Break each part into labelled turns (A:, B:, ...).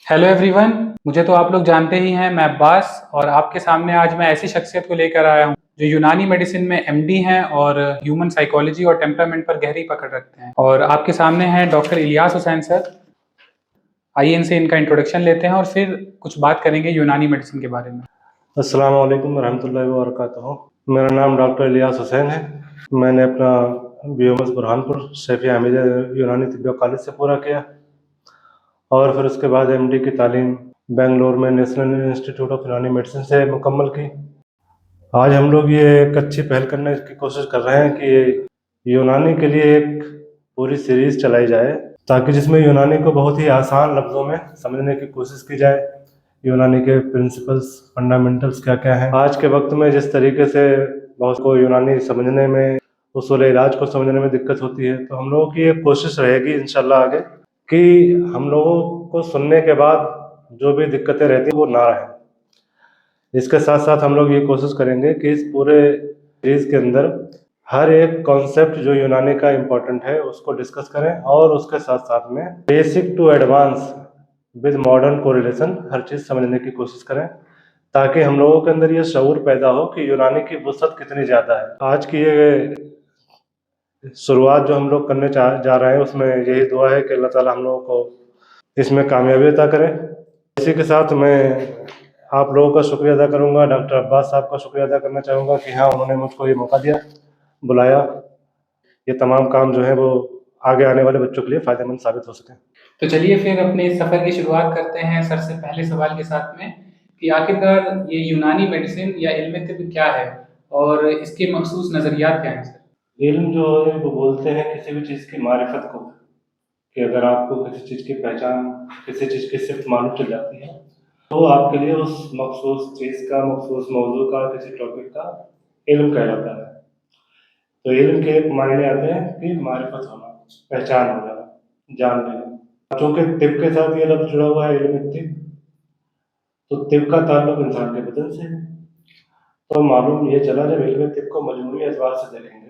A: Hello everyone. मुझे तो आप लोग जानते ही हैं, मैं अब्बास। और आपके सामने आज मैं ऐसी शख्सियत को लेकर आया हूँ जो यूनानी मेडिसिन में एमडी हैं और ह्यूमन साइकोलॉजी और टेम्परामेंट पर गहरी पकड़ रखते हैं। और आपके सामने हैं डॉक्टर इलियास हुसैन सर। आइए इनसे इनका इंट्रोडक्शन लेते हैं और फिर कुछ बात करेंगे यूनानी मेडिसिन के बारे में।
B: अस्सलाम वालेकुम रहमतुल्लाहि व बरकातुहू। मेरा नाम डॉक्टर इलियास हुसैन है। मैंने अपना BMS बुरहानपुर शैफिया हमीदिया यूनानी तिब्बिया कॉलेज से पूरा किया और फिर उसके बाद MD की तालीम बेंगलोर में नेशनल इंस्टीट्यूट ऑफ यूनानी मेडिसिन से मुकम्मल की। आज हम लोग ये एक अच्छी पहल करने की कोशिश कर रहे हैं कि यूनानी के लिए एक पूरी सीरीज चलाई जाए ताकि जिसमें यूनानी को बहुत ही आसान लफ्ज़ों में समझने की कोशिश की जाए। यूनानी के प्रिंसिपल्स फंडामेंटल्स क्या क्या हैं। आज के वक्त में जिस तरीके से बहुत को यूनानी समझने में, उसूल इलाज को समझने में दिक्कत होती है, तो हम लोगों की एक कोशिश रहेगी इंशाल्लाह आगे कि हम लोगों को सुनने के बाद जो भी दिक्कतें रहती हैं वो ना रहें। इसके साथ साथ हम लोग ये कोशिश करेंगे कि इस पूरे सीरीज के अंदर हर एक कॉन्सेप्ट जो यूनानी का इम्पोर्टेंट है उसको डिस्कस करें और उसके साथ साथ में basic to advance with modern correlation हर चीज़ समझने की कोशिश करें ताकि हम लोगों के अंदर ये शऊर पैदा हो कि यूनानी की वुसअत कितनी ज़्यादा है। आज की ये शुरुआत जो हम लोग करने जा रहे हैं उसमें यही दुआ है कि अल्लाह ताला हम लोगों को इसमें कामयाबी अता करे। इसी के साथ मैं आप लोगों का शुक्रिया अदा करूंगा, डॉक्टर अब्बास साहब का शुक्रिया अदा करना चाहूँगा कि हाँ उन्होंने मुझको ये मौका दिया, बुलाया। ये तमाम काम जो है वो आगे आने वाले बच्चों के लिए फ़ायदेमंद साबित हो सके।
A: तो चलिए फिर अपने इस सफ़र की शुरुआत करते हैं सर से पहले सवाल के साथ में कि आखिरकार ये यूनानी मेडिसिन या इल्म तिब्ब क्या है और इसके मखसूस नज़रियात क्या हैं सर।
B: इल्म जो है वो बोलते हैं किसी भी चीज़ की मारिफत को, कि अगर आपको किसी चीज़ की पहचान, किसी चीज़ की सिर्फ मालूम चल जाती है तो आपके लिए उस मखसूस चीज़ का, मखसूस मौजू का, किसी टॉपिक का इल्म कहलाता है। तो इल्म के एक मायने आते हैं कि मारिफत होना, पहचान हो जाना, जान लेना। चूँकि तिब के साथ ये लफ्ज़ जुड़ा हुआ है इल्म तिब, तो तिब का ताल्लुक इंसान के बदन से है। तो मालूम ये चला जब इल्म तिब को मजमूई एतबार से देखेंगे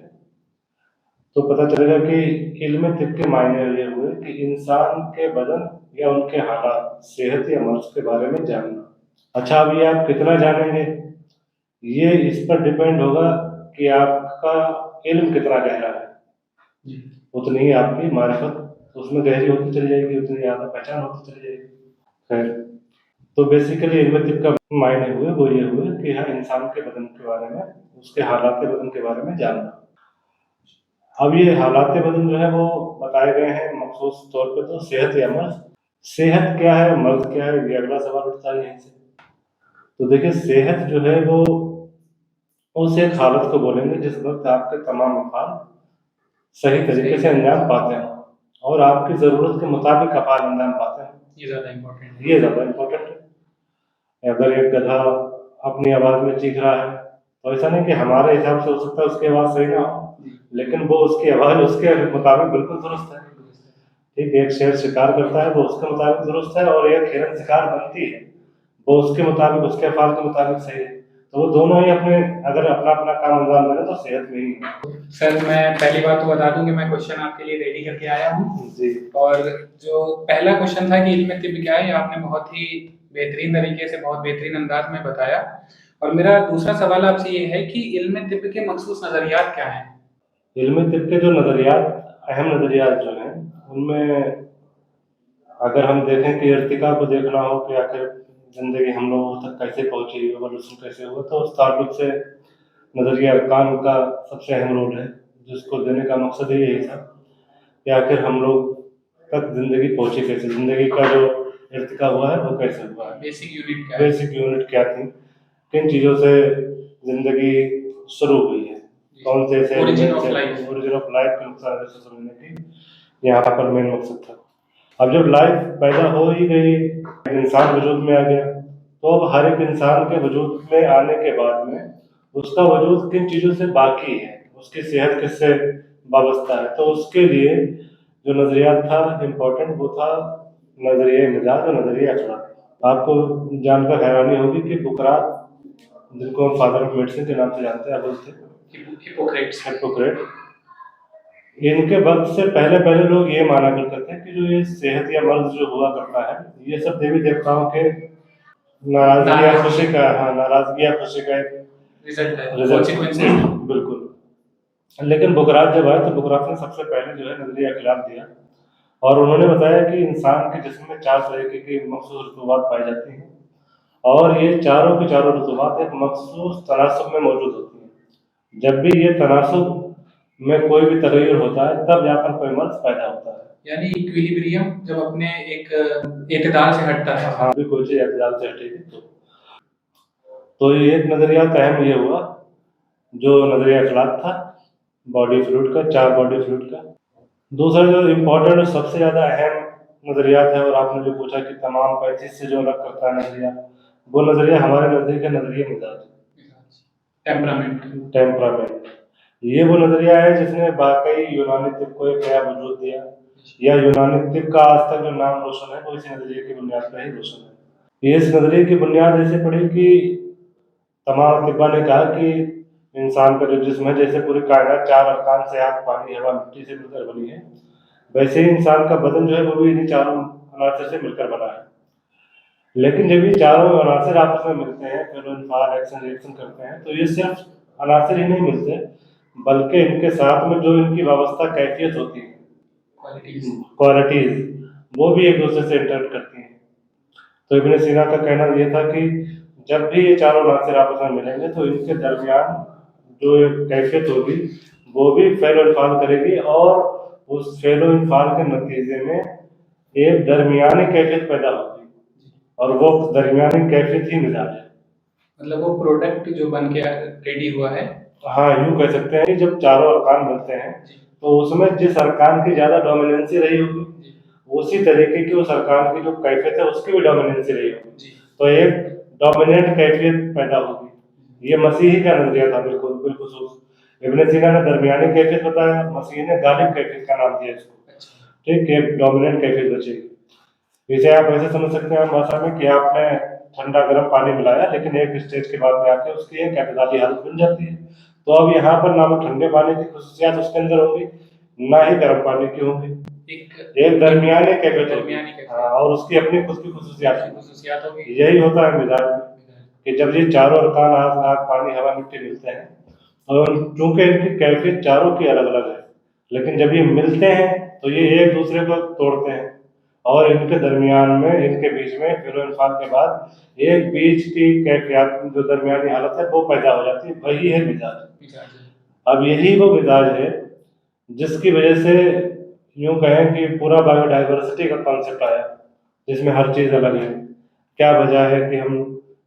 B: तो पता चलेगा कि इल्म तिब के मायने ये हुए कि इंसान के बदन या उनके हालात, सेहत या मर्ज के बारे में जानना। अच्छा, अब ये आप कितना जानेंगे ये इस पर डिपेंड होगा कि आपका इल्म कितना गहरा है। उतनी ही आपकी मारिफत उसमें गहरी होती चली जाएगी, उतनी ज़्यादा पहचान होती चली जाएगी। खैर, तो बेसिकली इल्म तिब का मायने हुए वो ये हुए कि हाँ इंसान के बदन के बारे में, उसके हालात बदन के बारे में जानना। अब ये हालात बदन जो है वो बताए गए हैं मखसूस तौर पे, तो सेहत या मर्ज। सेहत क्या है, मर्ज क्या है, ये अगला सवाल उठता है यहीं से। तो देखिए, सेहत जो है वो उस एक हालत को बोलेंगे जिस वक्त आपके तमाम अफ़आल सही तरीके से अंजाम पाते हैं और आपकी ज़रूरत के मुताबिक अफ़आल अंजाम पाते हैं।
A: ये ज़्यादा इम्पोर्टेंट है।
B: ये ज़्यादा इम्पोर्टेंट है। अगर एक गधा अपनी आवाज़ में चीख रहा है तो ऐसा नहीं कि हमारे हिसाब से हो सकता है उसकी आवाज़ सही ना हो, लेकिन वो उसकी आवाज़ उसके मुताबिक बिल्कुल दुरुस्त है। ठीक है, एक शेर शिकार करता है वो उसके मुताबिक दुरुस्त है और एक हिरन शिकार बनती है वो उसके मुताबिक, उसके अफ़आल के मुताबिक सही है। तो वो दोनों ही अपने अगर अपना अपना काम अंजाम दें तो सेहत में ही है।
A: सर मैं पहली बात तो बता दूं कि मैं क्वेश्चन आपके लिए रेडी करके आया हूँ
B: जी।
A: और जो पहला क्वेश्चन था कि इल्म तिब्ब क्या है, ये आपने बहुत ही बेहतरीन तरीके से, बहुत बेहतरीन अंदाज में बताया। और मेरा दूसरा सवाल आपसे ये है कि इल्म तिब्ब के मखसूस नज़रियात क्या हैं।
B: इल्म तिब्ब के जो नज़रियात, अहम नज़रियात जो हैं उनमें अगर हम देखें कि इर्तिका को देखना हो कि आखिर ज़िंदगी हम लोगों तक कैसे पहुँची, एवोल्यूशन कैसे हुआ, तो उस ताल्लुक से नज़रिया अरकान का सबसे अहम रोल है, जिसको देने का मकसद ही यही था कि आखिर हम लोग तक ज़िंदगी पहुँची कैसे, ज़िंदगी का जो इर्तिका हुआ है वो कैसे हुआ है, बेसिक यूनिट क्या थी, किन चीज़ों से ज़िंदगी शुरू हुई है, कौन से ऐसे
A: ओरिजिन ऑफ लाइफ
B: के नुकसान से समझने की यहाँ पर मेन मकसद था। अब जब लाइफ पैदा हो ही गई, इंसान वजूद में आ गया, तो अब हर एक इंसान के वजूद में आने के बाद में उसका वजूद किन चीज़ों से बाकी है, उसकी सेहत किससे वाबस्ता है, तो उसके लिए जो नज़रिया था इम्पोर्टेंट वो था नज़रिया मिजाज और नज़रिया अखलाक। आपको जानकर हैरानी होगी कि बुकरात, जिनको हम फादर ऑफ मेडिसिन के नाम से जानते हैं, बोलते
A: हिपोक्रेट्स।
B: हिपोक्रेट, इनके वक्त से पहले पहले लोग ये माना करते थे कि जो ये सेहत या मर्ज जो हुआ करता है, ये सब देवी देवताओं के नाराजगी या खुशी का, हाँ, नाराजगी या खुशी का एक
A: रिजल्ट है,
B: रिजल्ट।
A: consequences।
B: बिल्कुल। लेकिन बुकरात जब आए तो बुकरात ने सबसे पहले जो है नजरिया खिलाफ दिया, और उन्होंने बताया कि इंसान के जिस्म में 4 तरीके की मखसूस रतूबात पाई जाती हैं, और ये चारों की चारों रतूबात एक मखसूस तनासब में मौजूद होती हैं। जब भी ये तनासब में कोई भी तगय्युर होता है, तब जाकर कोई मर्ज पैदा होता है।
A: यानी इक्विलिब्रियम जब अपने एक एतदाल से हटता है।
B: हाँ, भी कोई चीज एतदाल से हटेगी तो ये एक नजरिया अहम ये हुआ, जो नजरिया अखलाक था बॉडी फ्लूइड का, 4 बॉडी फ्लूइड का। दूसरा जो इम्पोर्टेंट और सबसे ज़्यादा अहम नज़रियात है, और आपने जो पूछा कि तमाम 35 से जो अलग करता है नज़रिया, वो नज़रिया हमारे नज़दीक है नज़रिया मिजाज, टेम्परामेंट। ये वो नज़रिया है जिसने वाकई यूनानी तिब को एक नया वजूद दिया, या यूनानी तिब का आज तक जो नाम रोशन है वो इसी नज़रिए की बुनियाद पर ही रोशन है। ये इस नज़रिए की बुनियाद ऐसे पड़ी कि तमाम तिब्बा ने कहा कि इंसान का जो जिस्म है, जैसे पूरी कायनात 4 अरकान से आग, पानी, हवा, मिट्टी से मिलकर बनी है, वैसे ही इंसान का बदन जो है वो भी इन्हीं चारों अनासर से मिलकर बना है। लेकिन जब ये चारों अनासर आपस में मिलते हैं, फिर इन्फाल एक्शन रिएक्शन करते हैं, तो ये सिर्फ अनासर ही नहीं मिलते, बल्कि इनके साथ में जो इनकी वाबस्ता कैफियत होती है, क्वालिटीज, वो भी एक दूसरे से इंटरेक्ट करती हैं। तो इब्न सीना का कहना ये था कि जब भी ये चारों अनासर आपस में मिलेंगे तो इनके दरमियान जो कैफियत होगी वो भी फेल और इन्फाल करेगी, और उस फेल और इन्फाल के नतीजे में एक दरमियानी कैफियत पैदा होगी, और वो दरमियानी कैफियत ही मिजाज है।
A: मतलब वो प्रोडक्ट जो बन के रेडी हुआ है।
B: हाँ, यूँ कह सकते हैं कि जब चारों अरकान मिलते हैं तो उसमें जिस अरकान की ज़्यादा डोमिनेंसी रही होगी, उसी तरीके की उस अरकान की जो कैफियत है उसकी भी डोमिनेंसी रही होगी, तो एक डोमिनेंट कैफियत पैदा होगी। ये मसीही का नजरिया था बिल्कुल बिलखुसूस। इब्न सीना ने दरमियानी कैफियत बताया, मसीह ने गालिब कैफियत का नाम दिया इसको। ठीक है, डोमिनेंट कैफियत बचेगी। इसे आप ऐसे समझ सकते हैं भाषा में कि आपने ठंडा गर्म पानी मिलाया, लेकिन एक स्टेज के बाद में आके उसकी एक एतदाली हालत बन जाती है। तो अब यहाँ पर ना तो ठंडे पानी की खुसूसियात उसके अंदर होंगी, ना ही गर्म पानी की होंगी, एक दरमियाने कैफियत होगी। हाँ, और उसकी अपनी खुद की खुसूसियात होगी। यही होता है मिजाज में कि जब ये चारों अरकान आग, पानी, हवा, मिट्टी मिलते हैं, और चूंकि इनकी कैफियत चारों की अलग अलग है, लेकिन जब ये मिलते हैं तो ये एक दूसरे को तोड़ते हैं, और इनके दरमियान में, इनके बीच में फिर इन्फाल के बाद एक बीच की कैफियत जो दरमियानी हालत है वो पैदा हो जाती है, वही है मिजाज। अब यही वो मिजाज है जिसकी वजह से यूँ कहें कि पूरा बायोडाइवर्सिटी का कॉन्सेप्ट आया, जिसमें हर चीज़ अलग है। क्या वजह है कि हम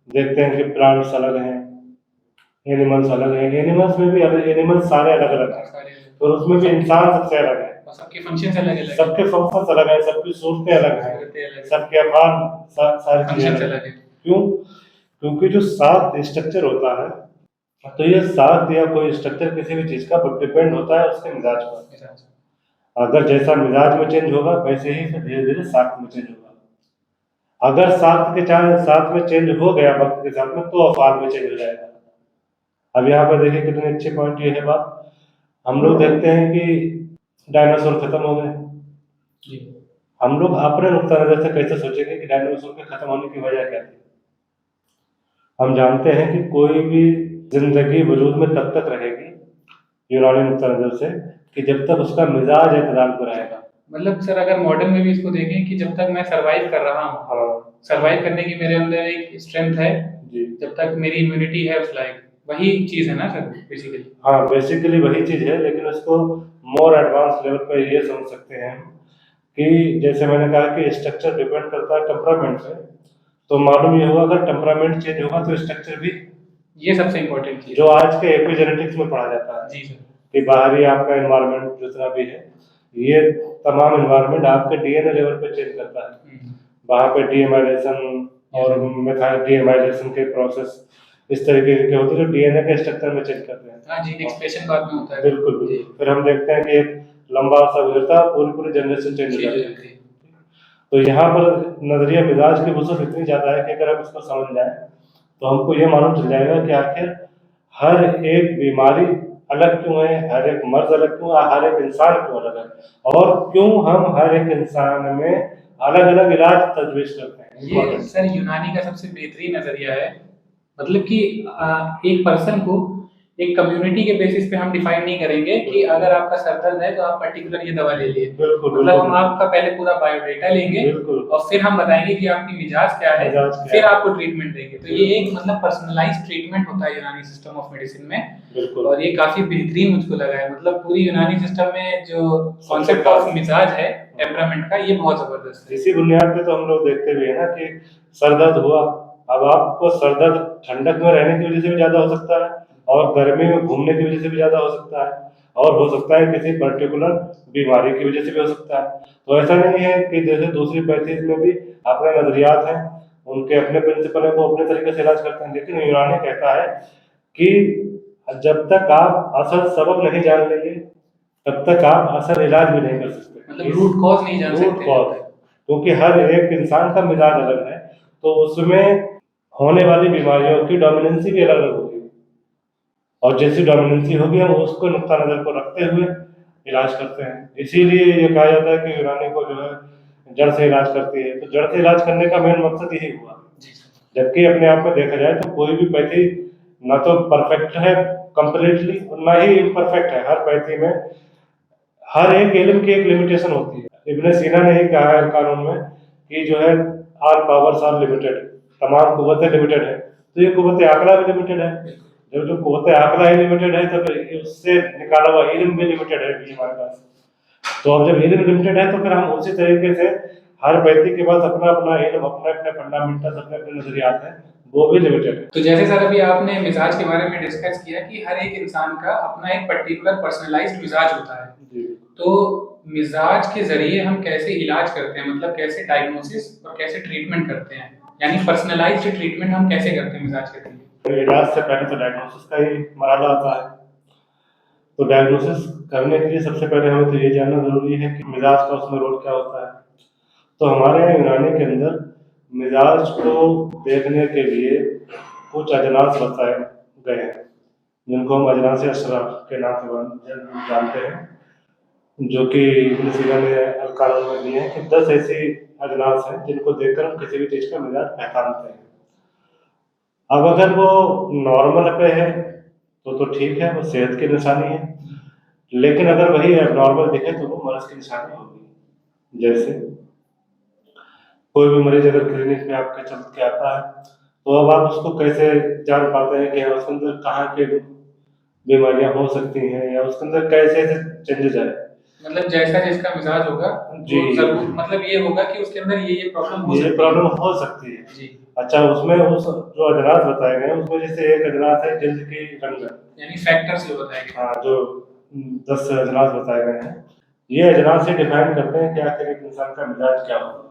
B: देखते हैं कि प्लांट्स अलग हैं, एनिमल्स अलग हैं, एनिमल्स में भी अलग, एनिमल्स सारे अलग अलग हैं, और उसमें भी इंसान सबसे अलग है,
A: सबके फंक्शंस अलग अलग,
B: सबके फंक्शंस अलग हैं, सबकी सूरतें अलग हैं, सबके अफाल सारी चीजें अलग हैं। क्यों? क्योंकि जो सात स्ट्रक्चर होता है, तो ये सात या कोई स्ट्रक्चर किसी भी चीज का डिपेंड होता है उसके मिजाज पर। अगर जैसा मिजाज में चेंज होगा वैसे ही फिर धीरे धीरे सात में चेंज होगा। अगर सात में चेंज हो गया वक्त के साथ में, तो अफाल में चेंज हो जाएगा। अब यहाँ पर देखिए कितने अच्छे पॉइंट ये है बात। हम लोग देखते हैं कि डायनासोर खत्म हो गए, हम लोग अपने नुक्ता नजर से कैसे सोचेंगे कि डायनासोर के खत्म होने की वजह क्या थी? हम जानते हैं कि कोई भी जिंदगी वजूद में तब तक रहेगी यूनानी नुक्ता नजर से कि जब तक उसका मिजाज एतदाल पर रहेगा।
A: मतलब सर अगर मॉडर्न में भी इसको देखें कि जब तक मैं सरवाइव कर रहा हूँ,
B: हाँ,
A: सरवाइव करने की मेरे अंदर एक स्ट्रेंथ है
B: जी,
A: जब तक मेरी इम्यूनिटी है उस लाइक, वही चीज है ना सर बेसिकली?
B: हाँ, बेसिकली वही चीज है, लेकिन उसको मोर एडवांस लेवल पर ये समझ सकते हैं कि जैसे मैंने कहा कि स्ट्रक्चर डिपेंड करता है टेम्परामेंट पे, तो मालूम ये हुआ अगर टेम्परामेंट चेंज होगा तो स्ट्रक्चर भी,
A: ये सबसे इम्पोर्टेंट चीज
B: जो आज के एपिजेनेटिक्स में पढ़ा जाता है।
A: जी सर।
B: कि बाहरी आपका एनवायरनमेंट जितना भी है, ये तमाम एनवायरनमेंट आपके डीएनए लेवल पे चेंज करता है। वहाँ पे डीएमाइलेशन और मिथाइल डीएमाइलेशन के प्रोसेस इस तरीके के होते हैं जो डीएनए के स्ट्रक्चर में चेंज करते हैं।
A: हाँ, जीन एक्सप्रेशन बाद में होता है।
B: बिल्कुल बिल्कुल। फिर हम देखते हैं कि एक लंबा सा गुजरता है, पूरी जनरेशन चेंज हो जाती है। तो यहाँ पर नजरिया मिजाज की वसूल इतनी ज्यादा है कि अगर हम इसको समझ जाए तो हमको ये मालूम चल जाएगा कि आखिर हर एक बीमारी अलग क्यों है, हर एक मर्ज अलग क्यों है, हर एक इंसान क्यों अलग है, और क्यों हम हर एक इंसान में अलग अलग इलाज तजवीज करते हैं।
A: ये
B: Important।
A: सर यूनानी का सबसे बेहतरीन नजरिया है। मतलब कि एक पर्सन को एक कम्युनिटी के बेसिस पे हम डिफाइन नहीं करेंगे कि अगर आपका सर दर्द है तो आप पर्टिकुलर ये दवा ले लिए।
B: बिल्कुल
A: मतलब
B: बिल्कुल
A: हम आपका पहले पूरा बायोडेटा लेंगे
B: बिल्कुल
A: और फिर हम बताएंगे कि आपकी मिजाज क्या है,
B: मिजाज क्या
A: फिर
B: है।
A: आपको ट्रीटमेंट देंगे। तो ये एक मतलब पर्सनलाइज्ड ट्रीटमेंट होता है यूनानी सिस्टम ऑफ मेडिसिन में।
B: बिल्कुल
A: और ये काफी बेहतरीन मुझको लगा है। मतलब पूरी यूनानी सिस्टम में जो कॉन्सेप्ट
B: खास।
A: ऑफ मिजाज है, टेम्परामेंट का, ये बहुत जबरदस्त है।
B: इसी बुनियाद पे तो हम लोग देखते भी है ना कि सर दर्द हुआ, अब आपको सर दर्द ठंडक में रहने की वजह से भी ज्यादा हो सकता है, और गर्मी में घूमने की वजह से भी ज्यादा हो सकता है, और हो सकता है किसी पर्टिकुलर बीमारी की वजह से भी हो सकता है। तो ऐसा नहीं है कि जैसे दूसरी पैथीज में भी अपने नजरियात हैं, उनके अपने प्रिंसिपल है, वो अपने तरीके से इलाज करते हैं, लेकिन यूनानी कहता है कि जब तक आप असल सबब नहीं जान लेंगे तब तक आप असल इलाज भी नहीं कर सकते।
A: मतलब रूट कॉज नहीं जान
B: रूट
A: सकते।
B: कॉज, क्योंकि हर एक इंसान का मिजाज अलग है, तो उसमें होने वाली बीमारियों की डोमिनेंसी भी अलग अलग होगी, और जैसी डोमिनेंसी होगी हम उसको नुक्ता नजर को रखते हुए इलाज करते हैं। इसीलिए ये कहा जाता है कि यूनानी को जो है जड़ से इलाज करती है। तो जड़ से इलाज करने का मेन मकसद यही हुआ। जबकि अपने आप में देखा जाए तो कोई भी पैथी ना तो परफेक्ट है कंप्लीटली, और ना ही इम्परफेक्ट है। हर पैथी में हर एक इल्म की एक लिमिटेशन होती है। इब्न सीना ने ही कहा है कानून में कि जो है ऑल पावर्स आर लिमिटेड, तमाम कुव्वतें लिमिटेड है, तो ये कुव्वत आकला भी लिमिटेड है। जब जो कुव्वत आकला ही लिमिटेड है तो फिर उससे निकाला हुआ इल्म भी लिमिटेड है भी हमारे पास। तो अब जब इल्म लिमिटेड है तो फिर हम उसी तरीके से हर व्यक्ति के पास अपना अपना इल्म, अपने अपने फंडामेंटल्स, अपने अपने नजरियात हैं, वो भी लिमिटेड है।
A: तो जैसे सर अभी आपने मिजाज के बारे में डिस्कस किया कि हर एक इंसान का अपना एक पर्टिकुलर पर्सनलाइज्ड मिजाज होता है।
B: जी
A: तो मिजाज के जरिए हम कैसे इलाज करते हैं, मतलब कैसे डायग्नोसिस और कैसे ट्रीटमेंट करते हैं, यानी पर्सनलाइज्ड ट्रीटमेंट हम कैसे करते हैं मिजाज के जरिए?
B: तो इलाज से पहले तो डायग्नोसिस का ही मरहला आता है। तो डायग्नोसिस करने के लिए सबसे पहले हमें तो ये जानना जरूरी है कि मिजाज का उसमें रोल क्या होता है। तो हमारे यहाँ यूनानी के अंदर मिजाज को देखने के लिए कुछ अजनास बताए गए हैं, जिनको हम अजनास अशराफ के नाम से जानते हैं, जो कि इब्न सीना ने अल कानून में दिए हैं कि 10 ऐसी अजनास हैं जिनको देखकर हम किसी भी चीज का मिजाज पहचानते हैं। अब अगर वो नॉर्मल पे है तो ठीक है, वो सेहत की निशानी है। लेकिन अगर वही एबनॉर्मल दिखे तो वो मर्ज की निशानी होगी। जैसे कोई भी मरीज अगर क्लिनिक में आपके चल के आता है, तो अब आप उसको कैसे जान पाते हैं कि उसके अंदर कहाँ के बीमारियां हो सकती हैं, या उसके अंदर कैसे ऐसे चेंजेस आए।
A: मतलब जैसा जिसका मिजाज होगा
B: जी
A: वो जरूर, मतलब ये होगा कि उसके अंदर ये प्रॉब्लम हो
B: ये
A: सकती
B: प्रॉब्लम
A: है।
B: हो सकती है।
A: जी।
B: अच्छा, उसमें उस जो अजनास बताए गए हैं उसमें जैसे एक अजनास है जल्द की रंगत,
A: यानी फैक्टर्स जो बताए गए।
B: हाँ, जो 10 अजनास बताए गए हैं, ये अजनास से डिफाइन करते हैं कि आखिर एक इंसान का मिजाज क्या होगा।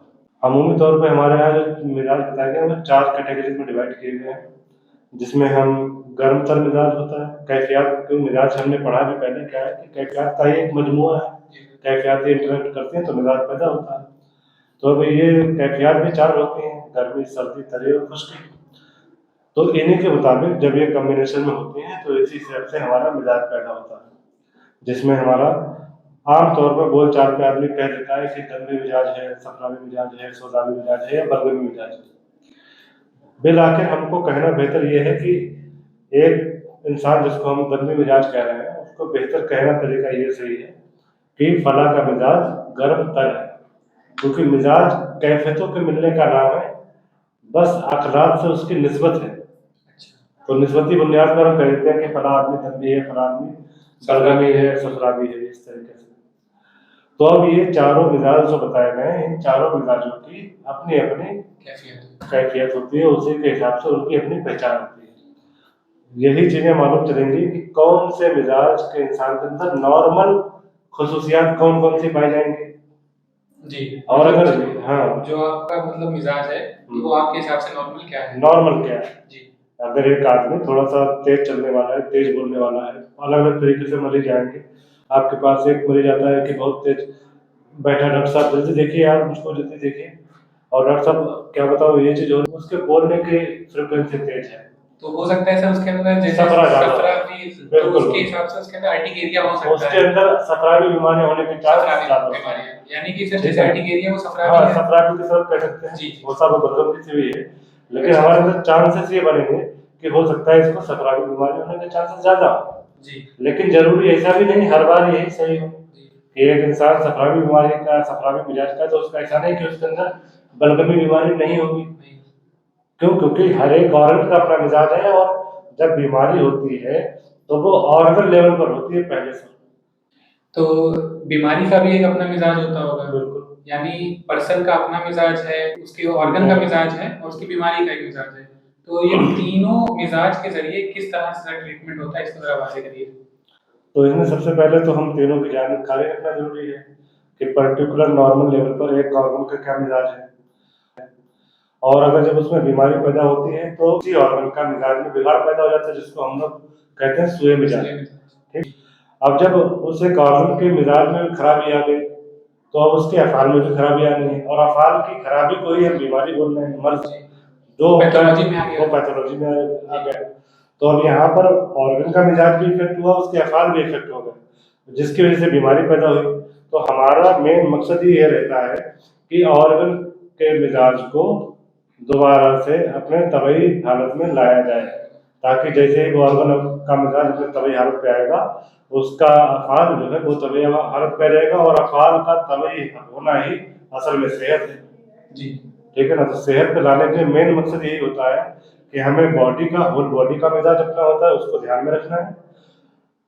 B: अमूमी तौर पे हमारे यहाँ जो मिजाज बताए गए हैं वो 4 कैटेगरीज में डिवाइड किए गए हैं, जिसमें हम गर्म तर मिजाज होता है, कैफियत क्यों मिजाज हमने पढ़ा भी पहले क्या है कि कैफियत का ही एक मजमुआ है, कैफियत इंटरेक्ट करते हैं तो मिजाज पैदा होता है। तो अब ये कैफियत भी 4 होती हैं, गर्मी, सर्दी, तरी और खुश्की। तो इन्हीं के मुताबिक जब ये कम्बिनेशन में होती हैं तो इसी हिसाब से हमारा मिजाज पैदा होता है, जिसमें हमारा आम तौर पर बोल चाल पे आदमी कह देता है कि गंदे मिजाज है, सफरावी मिजाज है, सौदावी मिजाज है, या बरगमी मिजाज है। बिल आखिर हमको कहना बेहतर ये है कि एक इंसान जिसको हम गंदे मिजाज कह रहे हैं उसको बेहतर कहना तरीका ये सही है कि फला का मिजाज गर्म तर है, क्योंकि मिजाज कैफियतों के मिलने का नाम है, बस अखलाक से उसकी निस्बत है। तो निस्बती बुनियाद पर हम कह देते हैं कि फला आदमी गंदी है, फला आदमी बरगमी है, सफरावी है, इस तरीके से। तो अब ये चारों मिजाज जो बताए गए हैं, इन चारों मिजाजों की अपनी अपनी कैफियत होती है, उसी के हिसाब से उनकी अपनी पहचान होती है। यही चीजें मालूम चलेंगी कि कौन से मिजाज के इंसान के अंदर नॉर्मल खुसूसियात कौन कौन सी पाई जाएंगी।
A: जी।
B: और अगर हाँ,
A: जो आपका मतलब मिजाज है वो आपके हिसाब से नॉर्मल क्या है?
B: नॉर्मल क्या है
A: जी।
B: अगर एक आदमी थोड़ा सा तेज चलने वाला है, तेज बोलने वाला है, अलग अलग तरीके से मरीज आएंगे। आपके पास एक मरीज आता है कि बहुत तेज बैठा, डॉक्टर साहब जल्दी देखिए यार, मुझको जल्दी देखिए, और डॉक्टर साहब क्या बताओ ये चीज हो रही है, उसके बोलने की फ्रिक्वेंसी तेज है।
A: तो हो सकता है सर उसके अंदर जैसे
B: सफरा ज्यादा
A: सफरा भी, तो
B: बिल्कुल
A: उसके हिसाब से उसके अंदर अर्टिकेरिया हो सकता
B: उसके
A: है।
B: अंदर सफरावी बीमारी होने के चांस
A: सफरावी
B: ज्यादा होते हैं।
A: बीमारी है, यानी कि सर
B: ठीक
A: जैसे
B: है।
A: अर्टिकेरिया वो सफरावी
B: हाँ
A: है।
B: सफरावी की तरफ कह सकते हैं
A: जी जी।
B: वो सब बदलती से भी है, लेकिन
A: अच्छा।
B: हमारे अंदर चांसेस ये बनेंगे कि हो सकता है इसको सफरावी बीमारी होने के चांसेस ज्यादा हो।
A: जी
B: लेकिन जरूरी ऐसा भी नहीं हर बार यही सही हो
A: जी।
B: कि एक इंसान सफरावी बीमारी का सफरावी मिजाज का तो उसका ऐसा नहीं कि उसके अंदर बलगमी बीमारी नहीं होगी।
A: नहीं।
B: क्यों? क्योंकि हर एक ऑर्गन का अपना मिजाज है और जब बीमारी होती है तो वो ऑर्गन लेवल पर होती है पहले से।
A: तो बीमारी का भी एक अपना मिजाज होता होगा,
B: बिल्कुल।
A: यानी पर्सन का अपना मिजाज है, उसके ऑर्गन का मिजाज है और उसकी बीमारी का एक मिजाज है। तो ये तीनों मिजाज के जरिए किस तरह से ट्रीटमेंट होता है, इसको जरा वाज़ेह करिए।
B: तो इसमें सबसे पहले तो हम तीनों की जानकारी रखना जरूरी है कि पर्टिकुलर नॉर्मल लेवल पर एक ऑर्गन का क्या मिजाज है, और अगर जब उसमें बीमारी पैदा होती है तो उसी ऑर्गन का मिजाज में बिगाड़ पैदा हो जाता है जिसको हम लोग कहते हैं सुए मिजाज। ठीक। अब जब उस एक ऑर्गन के मिजाज में खराबी आ गई तो अब उसके अफाल में भी खराबी आनी है, और अफाल की खराबी को ही हम बीमारी बोल रहे हैं, मर्ज जो
A: पैथोलॉजी में आ गया।
B: वो पैथोलॉजी में आ गया। तो अब यहाँ पर ऑर्गन का मिजाज भी इफेक्ट हुआ, उसके अफाल भी इफेक्ट हो गए जिसकी वजह से बीमारी पैदा हुई। तो हमारा मेन मकसद ही ये रहता है कि ऑर्गन के मिजाज को दोबारा से अपने तबई हालत में लाया जाए, ताकि जैसे ही वो ऑर्गन का मिजाज अपने तबई हालत पे आएगा उसका अफाल जो है वो तबई हालत पे आ जाएगा, और अफाल का तबई होना ही असल में सेहत है।
A: जी।
B: ठीक है ना। तो सेहत पे लाने के मेन मकसद यही होता है कि हमें बॉडी का होल बॉडी का मिजाज अपना होता है, उसको ध्यान में रखना है।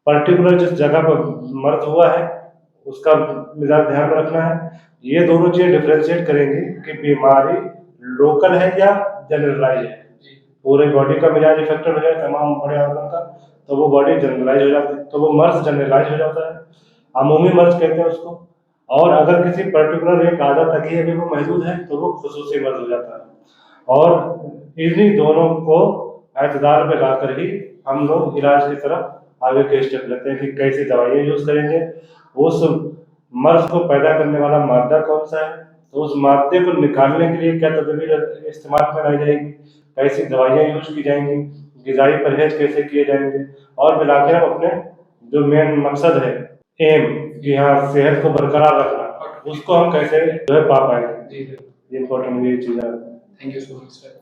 B: पर्टिकुलर जिस जगह पर मर्ज हुआ है उसका मिजाज ध्यान में रखना है। ये दोनों चीजें डिफरेंशिएट करेंगी कि बीमारी लोकल है या जनरलाइज है। पूरे बॉडी का मिजाज इफेक्टेड हो जाए तमाम बड़े ऑर्गन का तो वो बॉडी जनरलाइज हो जाती है, तो वो मर्ज जनरलाइज हो जाता है, अमूमी मर्ज कहते हैं उसको। और अगर किसी पर्टिकुलर एक आदत तक ही अभी वो महदूद है तो वो खुसूसी मर्ज हो जाता है। और इन्हीं दोनों को एतदाल में लाकर ही हम लोग इलाज की तरफ आगे के स्टेप लेते हैं कि कैसी दवाइयाँ यूज करेंगे, उस मर्ज को पैदा करने वाला मादा कौन सा है, तो उस मादे को निकालने के लिए क्या तदबीर इस्तेमाल में लाई जाएगी, कैसी दवाइयाँ यूज की जाएंगी, ग़िज़ाई परहेज कैसे किए जाएंगे, और मिलाकर हम अपने जो मेन मकसद है एम कि हाँ सेहत को बरकरार रखना, उसको हम कैसे जो है पा पाएंगे।
A: जी सर।
B: इम्पोर्टेंट ये चीज़ है।
A: Thank you so much sir.